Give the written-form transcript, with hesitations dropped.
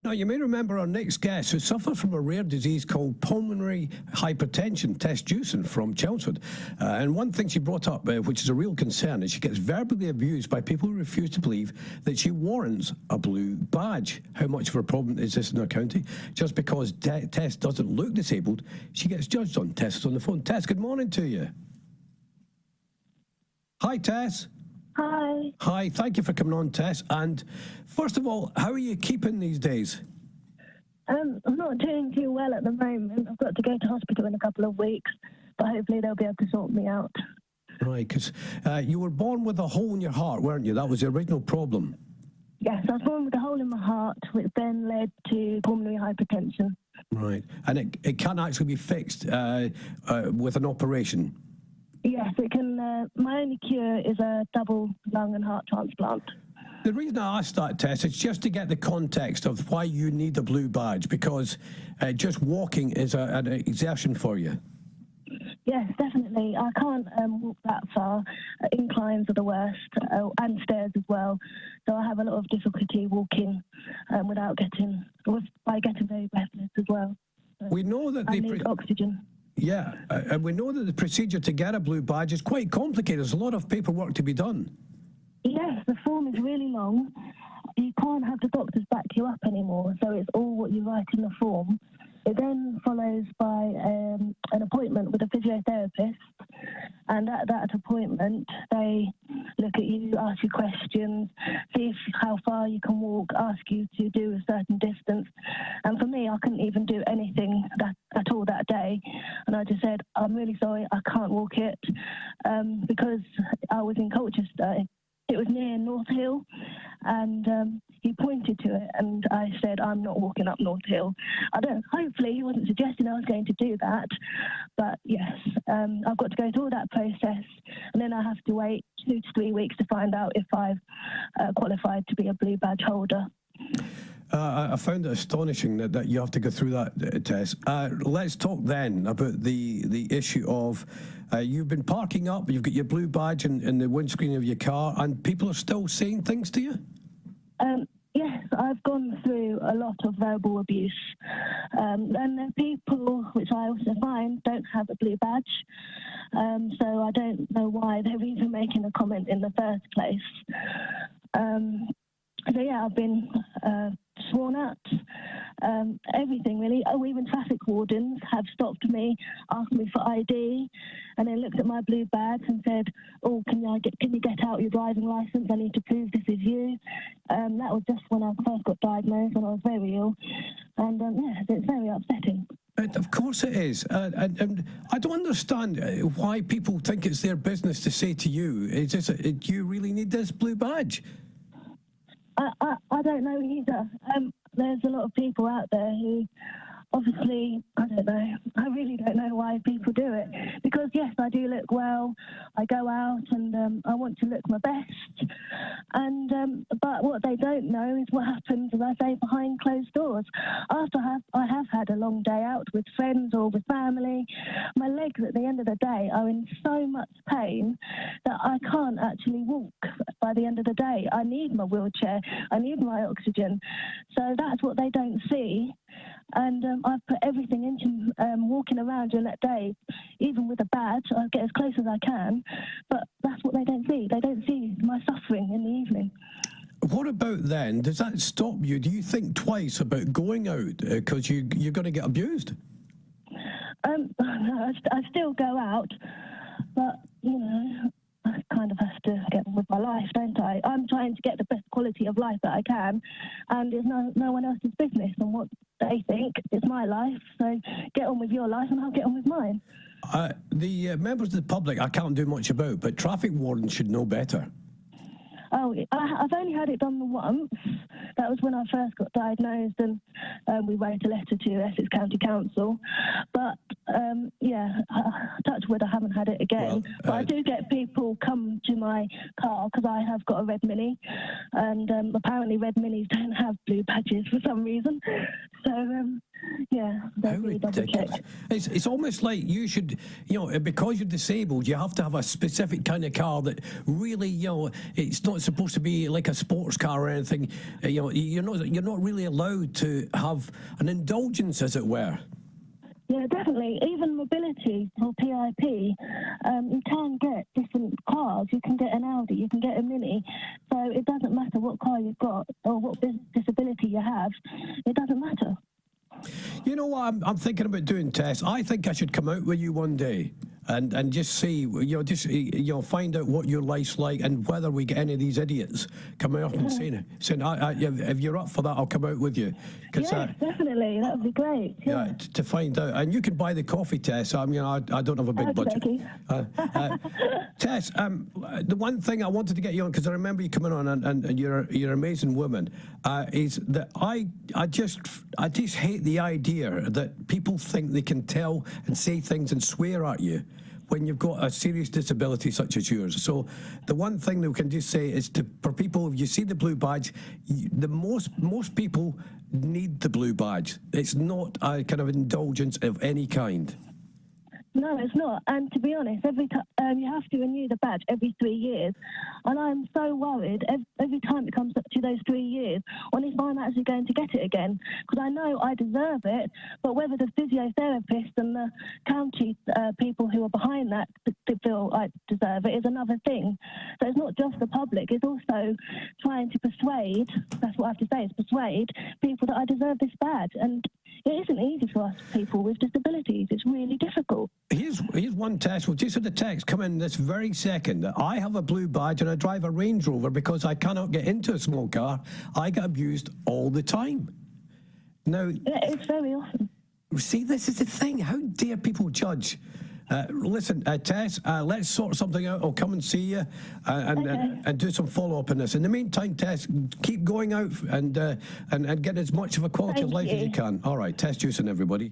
Now, you may remember our next guest who suffers from a rare disease called pulmonary hypertension, Tess Jewson from Chelmsford. And one thing she brought up, which is a real concern, is she gets verbally abused by people who refuse to believe that she warrants a blue badge. How much of a problem is this in our county? Just because Tess doesn't look disabled, she gets judged on. Tess is on the phone. Tess, good morning to you. Hi, Tess. Hi. Hi, thank you for coming on, Tess. And first of all, how are you keeping these days? I'm not doing too well at the moment. I've got to go to hospital in a couple of weeks, but hopefully they'll be able to sort me out. Right, because you were born with a hole in your heart, weren't you? That was the original problem. Yes, I was born with a hole in my heart, which then led to pulmonary hypertension. Right, and it can actually be fixed with an operation. Yes, it can. My only cure is a double lung and heart transplant. The reason I asked that, Tess, is just to get the context of why you need the blue badge, because just walking is an exertion for you. Yes, definitely. I can't walk that far. Inclines are the worst, and stairs as well. So I have a lot of difficulty walking by getting very breathless as well. So we know that I need oxygen. Yeah, and we know that the procedure to get a blue badge is quite complicated. There's a lot of paperwork to be done. Yes, the form is really long. You can't have the doctors back you up anymore, so it's all what you write in the form. It then follows by an appointment with a physiotherapist, and at that appointment, they look at you, ask you questions, see how far you can walk, ask you to do a certain distance. And for me, I couldn't even do anything at all that day. And I just said, I'm really sorry, I can't walk it, because I was in Colchester. It was near North Hill, and he pointed to it, and I said, I'm not walking up North Hill. Hopefully he wasn't suggesting I was going to do that, but yes, I've got to go through all that process, and then I have to wait 2 to 3 weeks to find out if I've qualified to be a blue badge holder. I found it astonishing that you have to go through that, Tess. Let's talk then about the issue of you've been parking up, you've got your blue badge in the windscreen of your car, and people are still saying things to you? Yes, I've gone through a lot of verbal abuse. And the people, which I also find, don't have a blue badge. So I don't know why they're even making a comment in the first place. So yeah, I've been sworn at, everything really. Oh, even traffic wardens have stopped me, asked me for ID, and then looked at my blue badge and said, "Oh, can you get out your driving license? I need to prove this is you." That was just when I first got diagnosed, when I was very ill, and yeah, it's very upsetting. Of course it is. And I don't understand why people think it's their business to say to you, "Do you really need this blue badge?" I don't know either. There's a lot of people out there who obviously, I don't know. I really don't know why people do it. Because, yes, I do look well. I go out and I want to look my best. And but what they don't know is what happens, as I say, behind closed doors. After I have had a long day out with friends or with family, my legs at the end of the day are in so much pain that I can't actually walk by the end of the day. I need my wheelchair. I need my oxygen. So that's what they don't see. And I've put everything into walking around during that day, even with a badge. I get as close as I can, but that's what they don't see. They don't see my suffering in the evening. What about then? Does that stop you? Do you think twice about going out because you're going to get abused? No, I still go out, but, you know, I kind of have to get on with my life, don't I? I'm trying to get the best quality of life that I can, and it's no one else's business on what they think. It's my life, so get on with your life and I'll get on with mine. The members of the public I can't do much about, but traffic wardens should know better. Oh, I've only had it done once. That was when I first got diagnosed, and we wrote a letter to Essex County Council. But, yeah, touch wood, I haven't had it again. Well, but I do get people come to my car because I have got a red Mini, and apparently red Minis don't have blue badges for some reason. So Yeah, How they've really ridiculous. double-checked. It's almost like you should, because you're disabled, you have to have a specific kind of car that really, it's not supposed to be like a sports car or anything. You're not really allowed to have an indulgence, as it were. Yeah, definitely. Even mobility or PIP, you can get different cars. You can get an Audi, you can get a Mini. So it doesn't matter what car you've got or what disability you have. It doesn't matter. You know what I'm thinking about doing, Tess? I think I should come out with you one day and just see, find out what your life's like and whether we get any of these idiots coming up and saying, if you're up for that, I'll come out with you. Yes, definitely. That would be great. Yeah. To find out. And you can buy the coffee, Tess. I mean, I don't have a big budget. Tess, the one thing I wanted to get you on, because I remember you coming on and you're an amazing woman, is that I just hate the idea that people think they can tell and say things and swear at you when you've got a serious disability such as yours. So the one thing that we can just say is for people, if you see the blue badge, most people need the blue badge. It's not a kind of indulgence of any kind. No, it's not. And to be honest, every time you have to renew the badge every 3 years, and I'm so worried every time it comes up to those 3 years, on if I'm actually going to get it again, because I know I deserve it. But whether the physiotherapists and the county people who are behind that to feel I deserve it is another thing. So it's not just the public; it's also trying to persuade. That's what I have to say: is persuade people that I deserve this badge. And it isn't easy for us people with disabilities. It's really difficult. Here's one test. We've just had a text come in this very second. I have a blue badge and I drive a Range Rover because I cannot get into a small car. I get abused all the time. Now, it's very often. See, this is the thing. How dare people judge? Listen, Tess, let's sort something out. I'll come and see you and do some follow-up on this. In the meantime, Tess, keep going out and get as much of a quality of life as you can. All right, Tess Jewson, everybody.